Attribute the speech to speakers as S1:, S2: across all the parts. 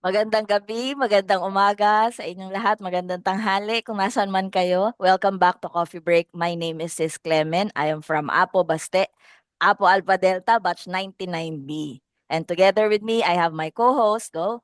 S1: Magandang gabi, magandang umaga sa inyong lahat, magandang tanghali kung nasaan man kayo. Welcome back to Coffee Break. My name is Sis Clemen. I am from Apo Baste, Apo Alpha Delta, batch 99B. And together with me, I have my co-host, go.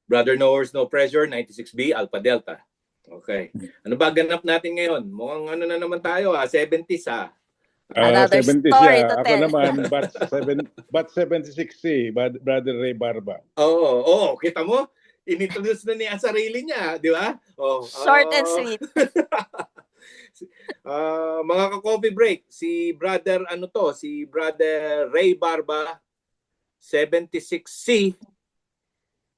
S2: Brother No Horse, No Pressure, 96B, Alpha Delta. Okay. Ano ba ganap natin ngayon? Mukhang ano na naman tayo, 70s ha.
S1: Another
S3: 70s
S1: story to
S3: siya. Ako
S1: tell.
S3: naman, batch 76 si Brother Ray Barba.
S2: Oo, kita mo? Inintroduce na niya ang sarili niya, di ba?
S1: Short and sweet.
S2: Mga ka-coffee break, si Brother Ray Barba, 76C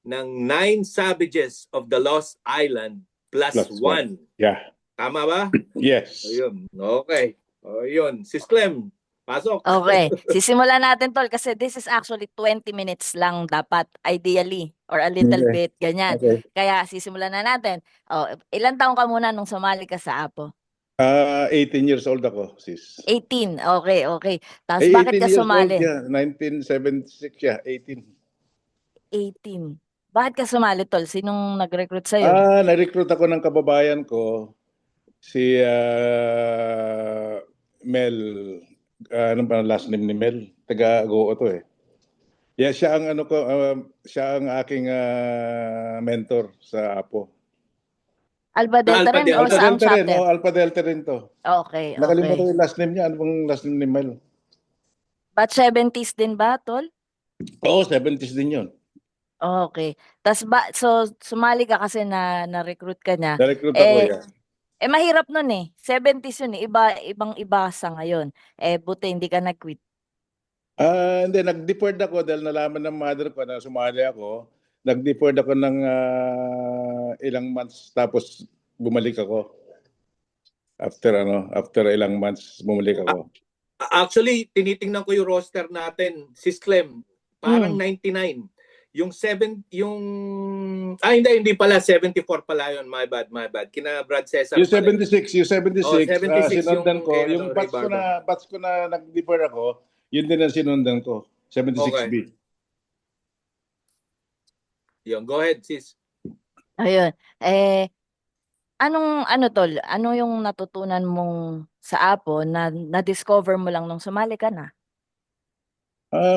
S2: ng Nine Savages of the Lost Island plus one.
S3: Yeah.
S2: Tama ba?
S3: Yes.
S2: Ayun. Okay. Ayun. Sis Clem, pasok.
S1: Okay, sisimulan natin tol kasi this is actually 20 minutes lang dapat ideally or a little
S3: Okay.
S1: bit ganyan.
S3: Okay.
S1: Kaya sisimulan na natin. Oh, ilan taong ka muna nung sumali ka sa Apo?
S3: 18 years old ako, sis.
S1: 18. Okay, okay. Tapos bakit
S3: 18
S1: ka
S3: years old
S1: sumali?
S3: siya. 1976 siya. 18.
S1: 18. Bakit ka sumali tol? Sinong nag-recruit sa'yo?
S3: Na-recruit ako ng kababayan ko, si Mel. Ano ba ang last name ni Mel? Taga-Goo to eh. Yeah, siya ang siya ang aking mentor sa Apo.
S1: Alpha Delta
S2: Alpha
S1: rin o
S2: Delta.
S1: saang
S3: Delta rin,
S1: chapter?
S3: Alpha Delta rin to.
S1: Okay,
S3: Nakalimutan ko
S1: okay.
S3: yung last name niya. Ano bang last name ni Mel?
S1: Batch 70s din ba tol?
S3: Oo, 70s din yun.
S1: Okay. Tapos so sumali ka kasi na-recruit ka niya.
S3: Na-recruit ako, yeah.
S1: Mahirap nun eh. 70s yun eh. Ibang-iba sa ngayon. Buti hindi ka nag-quit.
S3: Hindi, nag-deferred ako dahil nalaman ng mother ko na sumali ako. Nag-deferred ako ng ilang months tapos bumalik ako. After ilang months bumalik ako.
S2: Actually, tinitingnan ko yung roster natin. Sis Clem, parang 99. Hindi pala 74 pala yun. My bad. Kina Brad Cesar.
S3: Yung 76,
S2: Oh, 76
S3: sinundan
S2: yung
S3: ko.
S2: kay,
S3: Yung
S2: Ray Barba.
S3: batch ko na nag-defer ako, yun din ang sinundan ko. 76B.
S2: Yun, go ahead, sis.
S1: Ayun. Ano tol? Ano yung natutunan mong sa Apo na na-discover mo lang nung sumali ka na?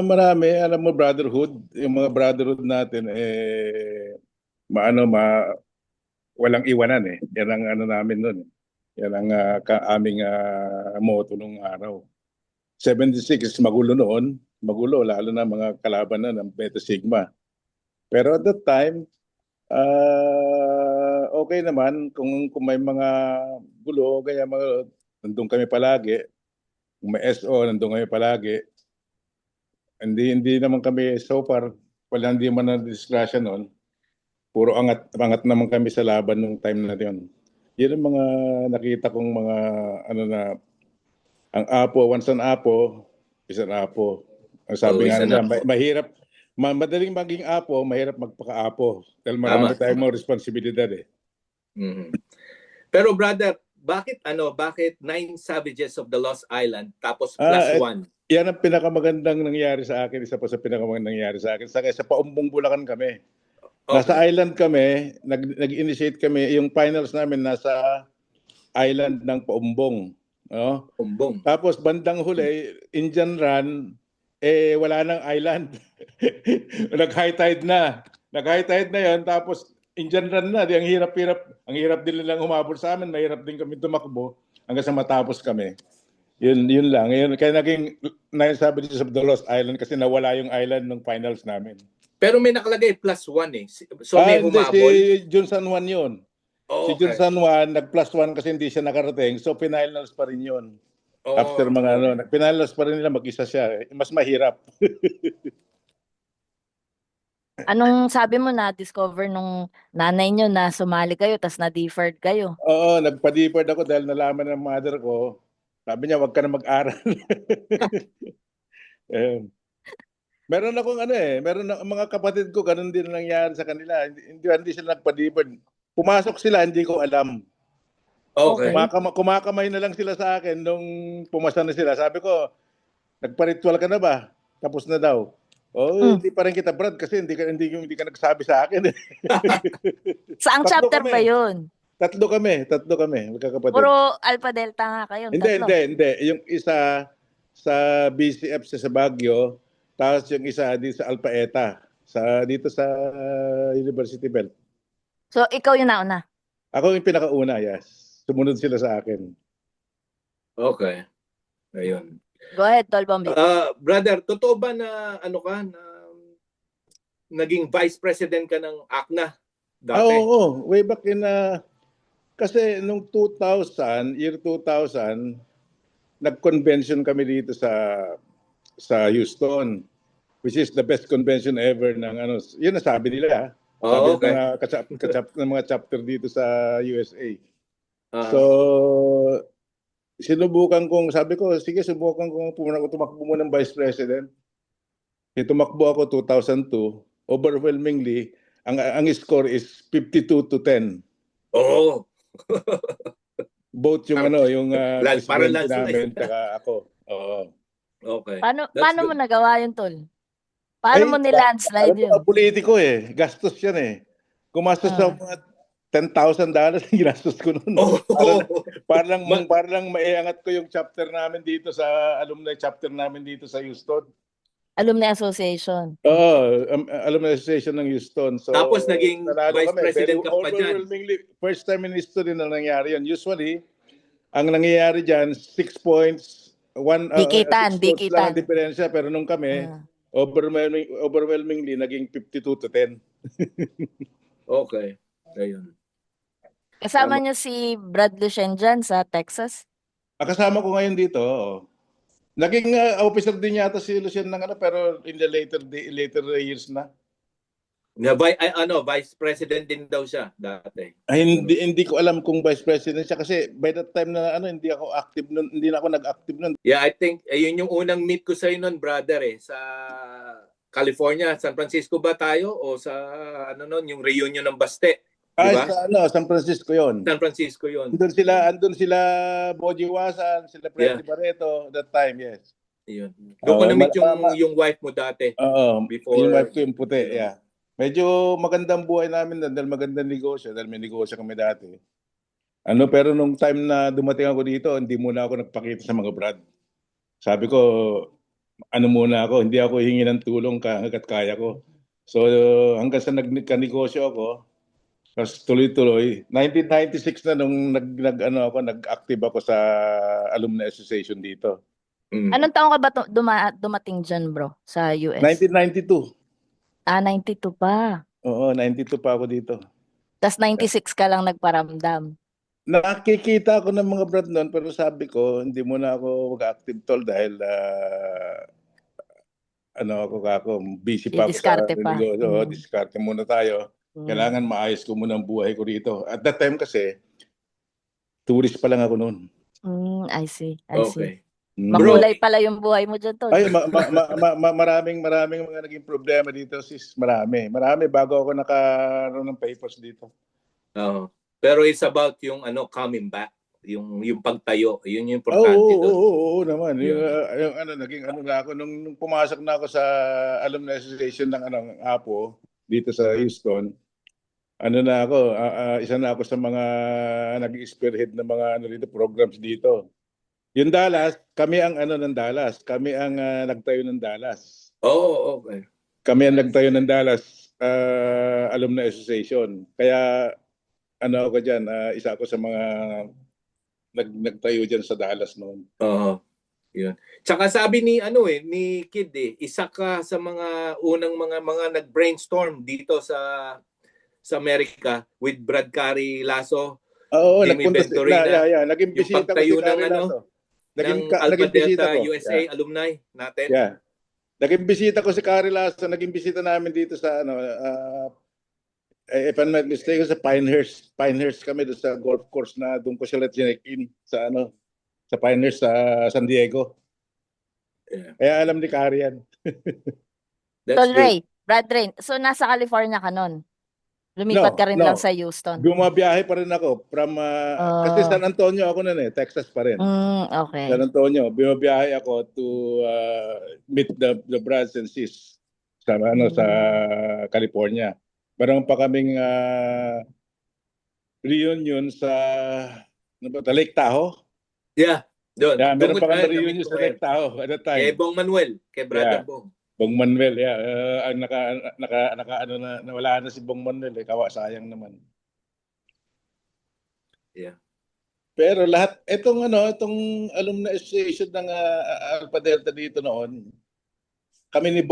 S3: Marami. Alam mo, brotherhood. Yung mga brotherhood natin, walang iwanan eh. Yan ang ano namin nun. Yan ang aming motto nung araw. 76 is magulo noon. Magulo, lalo na mga kalaban na ng Beta Sigma. Pero at that time, okay naman kung may mga gulo, kaya nandun kami palagi. Kung may SO, nandun kami palagi. Hindi naman kami so far, hindi man na-disgrasya noon. Puro angat naman kami sa laban nung time na yun. Yun ang mga nakita kong mga ang Apo, once an Apo, is an Apo. Ang sabi nga nila, mahirap, madaling maging Apo, mahirap magpaka-Apo. Dahil marami tayong mga responsibilidad eh.
S2: Mm-hmm. Pero brother, bakit Nine Savages of the Lost Island tapos plus one?
S3: Yan ang pinakamagandang nangyari sa akin. Isa pa sa pinakamagandang nangyari sa akin. Sa Paumbong, Bulacan kami. Okay. Nasa island kami, nag-initiate kami. Yung finals namin nasa island ng Paumbong. No?
S2: Paumbong.
S3: Tapos bandang huli, Indian Run, wala nang island. Nag-high tide na. Nag-high tide na yan. Tapos Indian Run na. Ang hirap-hirap. Ang hirap din nilang humabol sa amin. Mahirap din kami tumakbo hanggang sa matapos kami. Yun lang. Kaya naging Nine Savages of the Lost Island kasi nawala yung island ng finals namin.
S2: Pero may nakalagay plus one eh. So may humabol?
S3: Si Jun San Juan yun. Okay. Si Jun San Juan, nag-plus one kasi hindi siya nakarating. So finals pa rin yun. After mga finals pa rin nila, mag-isa siya. Mas mahirap.
S1: Anong sabi mo na discover nung nanay nyo na sumali kayo tas na-deferred kayo?
S3: Oo, nagpa-deferred ako dahil nalaman ng mother ko. Sabi niya, wag ka na mag-aral. Meron akong meron mga kapatid ko, ganun din nangyari sa kanila. Hindi sila nagpa-deferred. Pumasok sila, hindi ko alam.
S2: Okay.
S3: Kumakamay na lang sila sa akin nung pumasa na sila. Sabi ko, nagpa-ritual ka na ba? Tapos na daw. Oh,
S1: Mm.
S3: hindi pa rin kita, Brad, kasi hindi ka nagsabi sa akin.
S1: Saang
S3: Tatlo
S1: chapter ba
S3: kami.
S1: yun?
S3: Tatlo kami, magkakapatid.
S1: Puro Alpha Delta nga kayong tatlo.
S3: Hindi. Yung isa sa BCF sa Baguio, tapos yung isa dito sa Alpha Eta, dito sa University Belt.
S1: So, ikaw yung nauna.
S3: Ako yung pinakauna, yes. Sumunod sila sa akin.
S2: Okay. Ayun.
S1: Go ahead, Tol Bombi.
S2: Brother, totoo ba na ano ka na naging vice president ka ng ACNA dati?
S3: Oo. Way back in kasi nung 2000, year 2000, nag-convention kami dito sa Houston, which is the best convention ever ng ano. Yun ang sabi nila. Sabi ng
S2: Okay.
S3: mga ng mga chapter dito sa USA.
S2: Ah,
S3: So, sabi ko, sige, subukan kong tumakbo mo ng vice president. Tumakbo ako 2002. Overwhelmingly, ang score is 52-10.
S2: Oo.
S3: Both yung yung
S2: Para
S3: presidente
S2: landslide.
S3: namin tsaka ako. Oo.
S2: Okay.
S1: Paano
S2: That's
S1: mo
S2: good.
S1: nagawa yun, Tol? Paano mo nilandslide
S3: alam mo,
S1: yun?
S3: politiko eh. Gastos yan eh. Gumastos
S1: Ah.
S3: sa mga $10,000 yung ginastos ko noon.
S2: Oh,
S3: Parang maiangat ko yung chapter namin dito sa alumni chapter namin dito sa Houston.
S1: Alumni Association.
S3: Oo, alumni association ng Houston. So,
S2: Tapos naging
S3: nanalo
S2: vice
S3: kami.
S2: president
S3: Very
S2: ka pa dyan.
S3: overwhelmingly, first time in history na nangyari yan. Usually, ang nangyayari dyan, 6 points, 6
S1: Dikitan.
S3: votes lang ang diferensya. Pero nung kami,
S1: Ah.
S3: overwhelmingly, naging 52-10.
S2: Okay. Ayun.
S1: Kasama
S2: Tama.
S1: niyo si Brad Lucien dyan sa Texas?
S3: Kasama ko ngayon dito. Oo. Naging officer din yata si Lucien ng pero in the later years na.
S2: Vice president din daw siya dati.
S3: Ay, hindi ko alam kung vice president siya kasi by that time na hindi ako active noon, hindi na ako nag-active noon.
S2: Yeah, I think ayun yung unang meet ko sa noon, brother sa California, San Francisco ba tayo o sa yung reunion ng Baste? Diba?
S3: Sa San Francisco 'yon.
S2: San Francisco 'yon.
S3: Andun sila Boji Wasan, sila Freddy Barreto that time, yes.
S2: Ayun. Doon ko na-meet yung wife mo dati.
S3: Oo,
S2: Before,
S3: yung wife ko yung puti, yeah. Medyo magandang buhay namin dahil magandang negosyo, dahil may negosyo kami dati. Pero nung time na dumating ako dito, hindi muna ako nagpakita sa mga brad. Sabi ko, muna ako, hindi ako hihingi ng tulong hanggat kaya ko. So hanggang sa nagka-negosyo ako, tapos tuloy-tuloy. 1996 na nung nag-active ako sa Alumni Association dito.
S1: Anong taong ka ba dumating dyan, bro, sa US?
S3: 1992.
S1: 92 pa.
S3: Oo, 92 pa ako dito.
S1: Tapos 96 ka lang nagparamdam.
S3: Nakikita ako ng mga brad noon, pero sabi ko, hindi muna ako mag-active tol dahil busy pa ako sa
S1: Diskarte pa.
S3: negosyo. Diskarte muna tayo. Kailangan maayos ko muna ang buhay ko dito. At that time kasi, tourist pa lang ako noon.
S1: I see.
S2: Okay.
S1: Makulay pala yung buhay mo dyan, Tol.
S3: Ay, maraming mga naging problema dito, sis. Marami bago ako nakaroon ng papers dito.
S2: Pero it's about yung coming back, yung pagtayo, yun yung importante doon.
S3: Oo naman. Naging na ako nung pumasok na ako sa Alumni Association ng APO dito sa Houston. Isa na ako sa mga nag-spearhead ng mga dito programs dito. Yung Dallas, kami ang ng Dallas. Kami ang nagtayo ng Dallas.
S2: Oh, okay.
S3: Kami ang nagtayo ng Dallas Alumni Association. Kaya ako diyan, isa ako sa mga nagtayo diyan sa Dallas noon.
S2: Oo. Yun. Tsaka sabi ni Kid isa ka sa mga unang mga nag-brainstorm dito sa Amerika with Brad Carey Lasso.
S3: Oo,
S2: Jimmy Venturina.
S3: Naging bisita ko si Carey Lasso.
S2: Ng Alpha Delta USA alumni natin.
S3: Yeah. Naging bisita ko si Carey Lasso, naging bisita namin dito sa if I'm not mistaken, sa Pinehurst kami doon sa golf course na doon ko sila chinek-in sa Pinehurst sa San Diego.
S2: Yeah.
S3: Kaya alam ni Carey yan.
S1: Tol Ray, Brad Ray, so nasa California ka nun? Lumipat ka rin lang sa Houston?
S3: Bumabiyahe pa rin ako from, kasi San Antonio ako nun Texas pa rin.
S1: Okay.
S3: San Antonio, bumabiyahe ako to meet the brothers and sis sa California. Meron pa kaming reunion sa ano ba, Lake Tahoe.
S2: Yeah, doon.
S3: Yeah, meron pa kami
S2: Na-meet
S3: reunion
S2: ko
S3: sa
S2: kayo.
S3: Lake Tahoe at that
S2: Kay
S3: time.
S2: Bong Manuel, kay Brother
S3: Yeah.
S2: Bong.
S3: Bong Manuel, yeah. Ang naka ano na nawala na si Bong Manuel, kawa sayang naman.
S2: Yeah.
S3: Pero lahat itong alumni association ng Alpha Delta dito noon, kami ni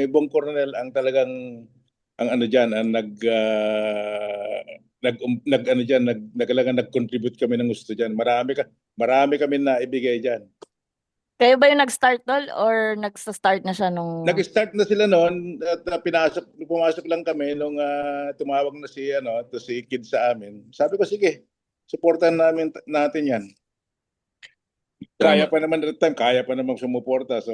S3: Bong Coronel ang talagang ang ano diyan ang nag-contribute kami ng gusto diyan. Marami kami na ibigay diyan.
S1: Kayo ba yung nag-start tol or nagsa-start na siya nung...
S3: Nag-start na sila noon at pumasok lang kami nung tumawag na si Kid sa amin. Sabi ko sige, suportahan natin 'yan. Kaya
S2: Tama.
S3: pa naman that time, kaya pa naman sumuporta. So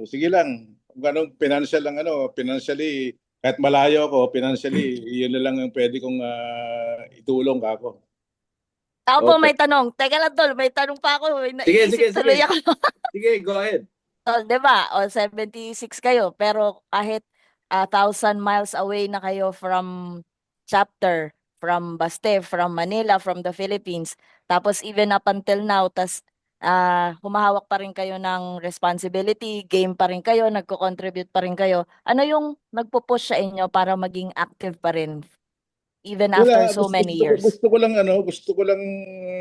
S3: sige lang. Kung anong financially kahit malayo ako, financially, yun na lang ang pwede kong itulong ako.
S1: Ako po
S2: Okay.
S1: may tanong. Teka lang tol, may tanong pa ako. May
S2: Sige.
S1: naiisip tuloy ako.
S2: Sige, go ahead.
S1: Tol, di ba? O 76 kayo, pero kahit 1,000 miles away na kayo from chapter, from Baste, from Manila, from the Philippines. Tapos even up until now, humahawak pa rin kayo ng responsibility, game pa rin kayo, nagko-contribute pa rin kayo. Ano yung nagpo-push sa inyo para maging active pa rin even after so many years?
S3: Gusto ko lang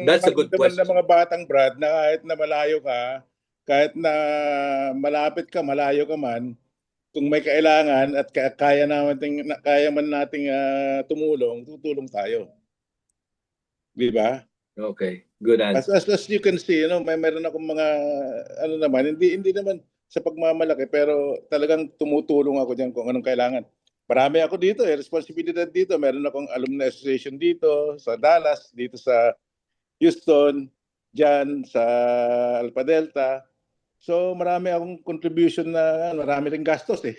S2: That's a good
S3: maramdaman ng
S2: question.
S3: mga batang Brad na kahit na malayo ka, kahit na malapit ka, malayo ka man, kung may kailangan at kaya man nating tumulong, tutulong tayo. Di ba?
S2: Okay, good answer.
S3: As you can see, meron akong mga naman, hindi naman sa pagmamalaki pero talagang tumutulong ako diyan kung anong kailangan. Marami ako dito, responsibilidad dito. Meron akong alumni association dito sa Dallas, dito sa Houston, diyan sa Alpha Delta. So marami akong contribution na marami ring gastos eh.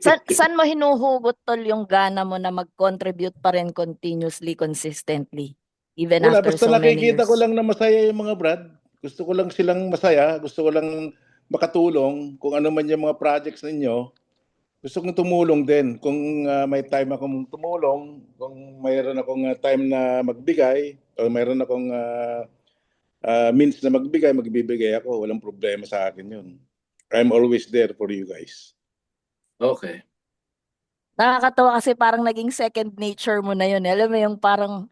S1: Saan mo hinuhugot tol yung gana mo na mag-contribute pa rin continuously, consistently, even
S3: Wala,
S1: after
S3: basta
S1: so many
S3: nakikita
S1: years?
S3: ko lang na masaya yung mga Brad. Gusto ko lang silang masaya. Gusto ko lang makatulong kung ano man yung mga projects ninyo. Gusto kong tumulong din. Kung may time akong tumulong, kung mayroon akong time na magbigay, o mayroon akong means na magbibigay ako. Walang problema sa akin yun. I'm always there for you guys.
S2: Okay.
S1: Nakakatawa kasi parang naging second nature mo na yun. Alam mo yung parang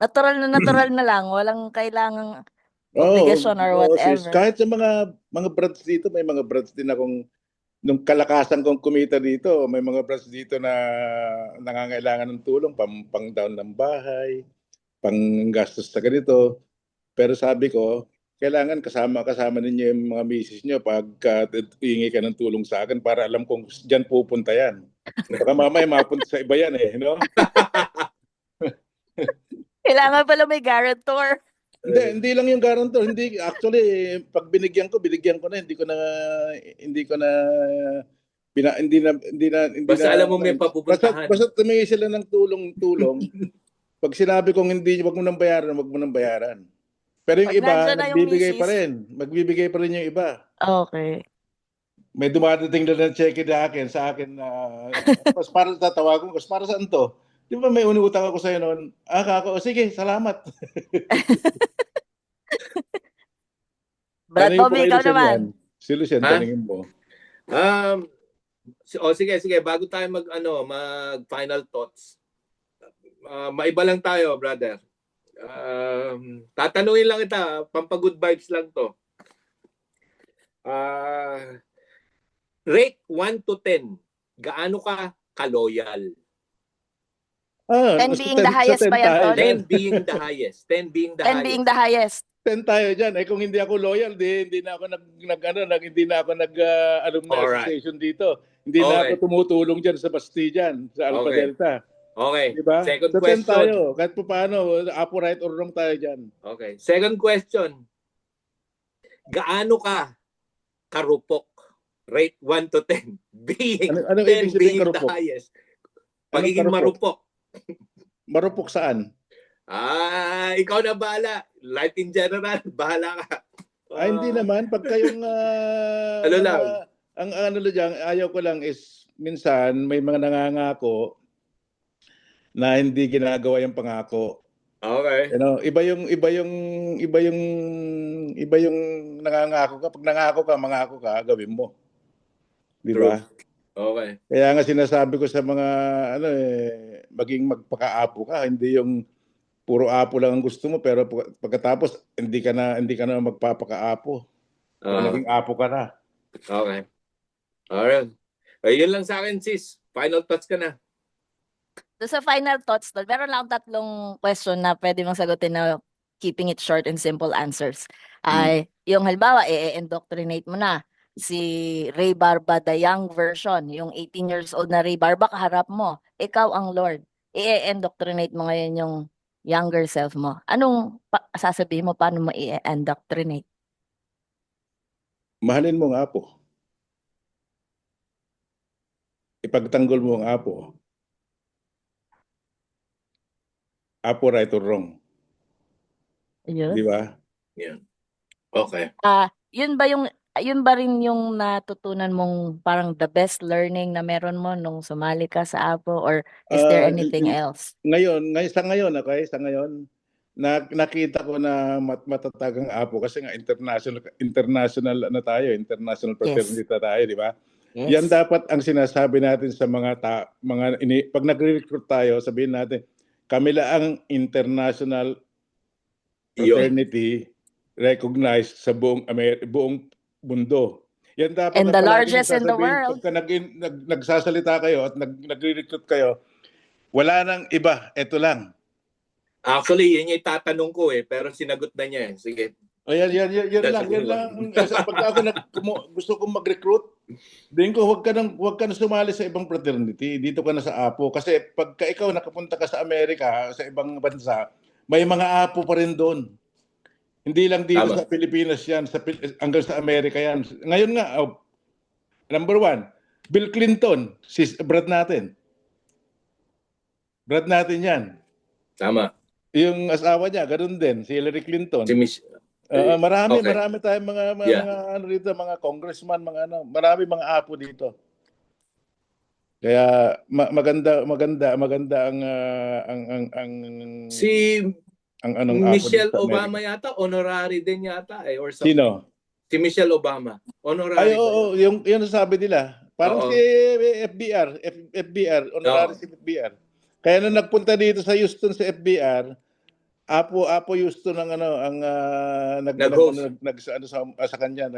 S1: natural na lang, walang kailangang obligasyon or
S3: Sis.
S1: whatever.
S3: Kahit sa mga brads dito, may mga brads din akong nung kalakasan kong kumita dito, may mga branch dito na nangangailangan ng tulong, pang down ng bahay, pang gastos sa ganito. Pero sabi ko, kailangan kasama ninyo yung mga misis nyo pag hihingi ka ng tulong sa akin para alam kong dyan pupunta yan. Baka mamaya mapunta sa iba yan eh, no?
S1: Kailangan pala may guarantor.
S3: Hindi lang yung guarantor. Hindi, actually, pag binigyan ko na, hindi ko na
S2: Basta alam mo may papupuntahan.
S3: Basta tumingi sila ng tulong. Pag sinabi kong hindi, wag mo nang bayaran. Pero yung
S1: Pag
S3: iba,
S1: nandyan na yung
S3: nagbibigay pa
S1: misis.
S3: rin. Magbibigay pa rin yung iba.
S1: Okay.
S3: May dumadating na ng cheque sa akin na tapos para tatawagan ko, para saan to? Di ba may unutang ako sa'yo noon? Kako, sige, salamat.
S1: Brad
S3: Tanungin
S1: Bobby,
S3: mo kay
S1: ikaw
S3: Lucien
S1: naman.
S3: yan. Si Lucien,
S2: Ha?
S3: tanungin mo.
S2: Sige, bago tayo mag final thoughts. Maiba lang tayo, brother. Tatanungin lang kita, pampagood vibes lang to. Rate 1 to 10. Gaano ka ka-loyal?
S1: 10 being the highest ba yan, Tol?
S2: 10 being the highest. 10 being the
S1: 10 being the highest.
S3: 10 tayo diyan. Kung hindi ako loyal, hindi na ako alumni
S2: Alright.
S3: association dito. Hindi na ako tumutulong diyan sa Basti diyan, sa Alpha Delta.
S2: Okay.
S3: Diba?
S2: Second
S3: So 10
S2: question.
S3: tayo. Kahit paano, apo right or wrong tayo diyan.
S2: Okay. Second question. Gaano ka karupok? Rate 1 to 10. Being
S3: Anong
S2: 10
S3: ibig sabihin
S2: being the
S3: karupok?
S2: highest.
S3: Anong
S2: Pagiging marupok.
S3: Marupok saan?
S2: Ikaw na bahala. Life in general, bahala ka.
S3: Hindi naman. Pag kayong
S2: Ano
S3: mga
S2: lang?
S3: ang ano lang, ayaw ko lang is minsan may mga nangangako na hindi ginagawa yung pangako.
S2: Okay.
S3: You know, iba yung nangangako ka. Pag nangako ka, mangako ka, gawin mo. Di ba?
S2: Okay.
S3: Kaya nga sinasabi ko sa mga maging magpakaapo ka, hindi yung puro apo lang ang gusto mo pero pagkatapos hindi ka na magpapakaapo. Naging apo ka na.
S2: Okay. Alright. Ayun lang sa akin, sis. Final thoughts ka na.
S1: So sa final thoughts, tol, meron lang akong tatlong question na pwede mong sagutin na keeping it short and simple answers. Ay, yung halimbawa, i-indoctrinate mo na si Ray Barba, the young version, yung 18 years old na Ray Barba, kaharap mo. Ikaw ang Lord. I-indoctrinate mo ngayon yung younger self mo. Anong sasabihin mo, paano mo i-indoctrinate?
S3: Mahalin mo ang apo. Ipagtanggol mo ang apo. Apo right or wrong.
S1: Ayun.
S3: Di ba?
S2: Yan. Okay.
S1: Yun ba rin yung natutunan mong parang the best learning na meron mo nung sumali ka sa Apo, or is there anything else?
S3: Sa ngayon, nakita ko na matatag ang Apo kasi nga international na tayo, international fraternity tayo, di ba?
S1: Yes.
S3: Yan dapat ang sinasabi natin sa pag nagre-recruit tayo, sabihin natin, kami lang ang international fraternity recognized sa buong mundo. Yan dapat
S1: And
S3: na
S1: the
S3: palagi
S1: largest in the
S3: sasabihin
S1: world.
S3: pagka nagsasalita kayo at nagre-recruit kayo, wala nang iba, ito lang.
S2: Actually, yun yung tatanong ko pero sinagot na niya. Sige.
S3: Yan lang. Pagka ako gusto kong mag-recruit, din ko huwag ka nang sumali sa ibang fraternity. Dito ka na sa Apo. Kasi pagka ikaw nakapunta ka sa Amerika, sa ibang bansa, may mga Apo pa rin doon. Hindi lang dito sa Pilipinas yan, hanggang sa Amerika yan. Ngayon nga, number 1, Bill Clinton, brad natin. Brad natin yan.
S2: Tama.
S3: Yung asawa niya, ganoon din, si Hillary Clinton. Marami tayong mga dito, mga congressman, marami mga apo dito. Kaya maganda ang
S2: Michelle
S3: apo
S2: Obama yata honorary din yata or something.
S3: Sino?
S2: Si Michelle Obama. Honorary.
S3: Yung sabi nila. Parang si FBR, honorary si FBR. Kaya nung nagpunta dito sa Houston sa FBR, Apo Houston ang sa kanya,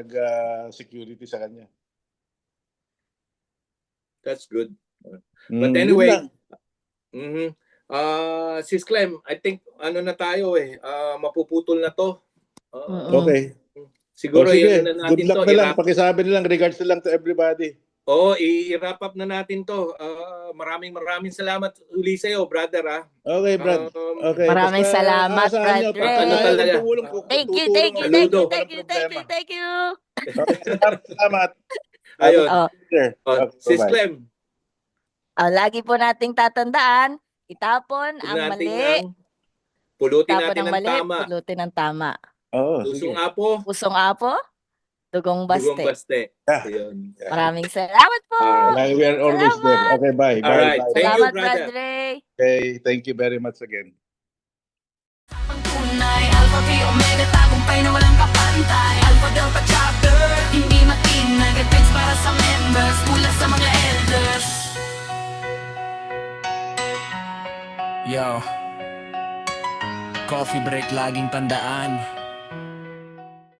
S3: security sa kanya.
S2: That's good. But anyway,
S3: Mm-hmm.
S2: Sis Clem, I think na tayo mapuputol na to.
S3: Okay.
S2: Siguro
S3: sige.
S2: Na natin
S3: good luck
S2: to.
S3: Na lang. Pakisabi na lang, regards na lang to everybody.
S2: I-wrap up na natin to. Maraming salamat uli sa iyo, brother.
S3: Okay, Brad. Okay.
S1: Maraming salamat, Brad.
S3: Thank you. Salamat.
S2: Ayun. Sis
S3: Bye-bye.
S2: Clem.
S1: Lagi po nating tatandaan, itapon ang mali.
S2: Pulutin
S1: Itapon
S2: natin
S1: ang
S2: ang
S1: mali,
S2: tama.
S1: pulutin ang tama.
S2: Pusong apo.
S1: Pusong apo, dugong baste.
S2: Dugong baste. Ayun.
S1: Maraming salamat po.
S3: We are always there. Okay, bye.
S2: All right.
S3: Bye.
S2: Thank you,
S1: Salamat,
S2: brother.
S1: Brad Ray.
S3: Okay, thank you very much again.
S4: Tunay, Alpha Phi Omega, tagumpay na walang kapantay. Alpha Delta Chapter, hindi matinag. Advance para sa members, mula sa mga elders. Yo, coffee break laging tandaan.